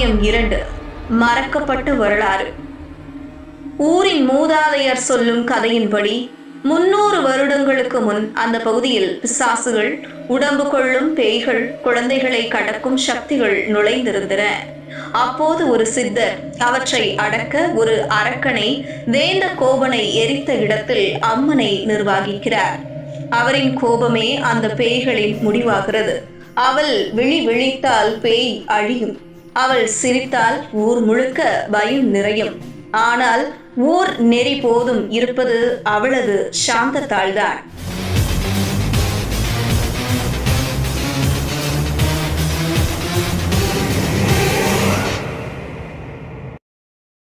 அத்தியாயம் 2. மறக்கப்பட்ட வரலாறு. ஊரின் மூதாதையர் சொல்லும் கதையின்படி 300 வருடங்களுக்கு முன் அந்த பகுதியில் பிசாசுகள், உடம்பு கொள்ளும் பேய்கள், குழந்தைகளை கடக்கும் சக்திகள் நுழைந்திருந்தன. அப்போது ஒரு சித்தர் அவற்றை அடக்க ஒரு அரக்கனை, வேந்த கோபனை எரித்த இடத்தில் அம்மனை நிர்வகிக்கிறார். அவரின் கோபமே அந்த பேய்களின் முடிவாகிறது. அவள் விழித்தால் பேய் அழியும். அவள் சிரித்தால் ஊர் முழுக்க பயம் நிறையும். ஆனால் ஊர் நெறி போதும் இருப்பது அவளது சாந்தத்தால்தான்.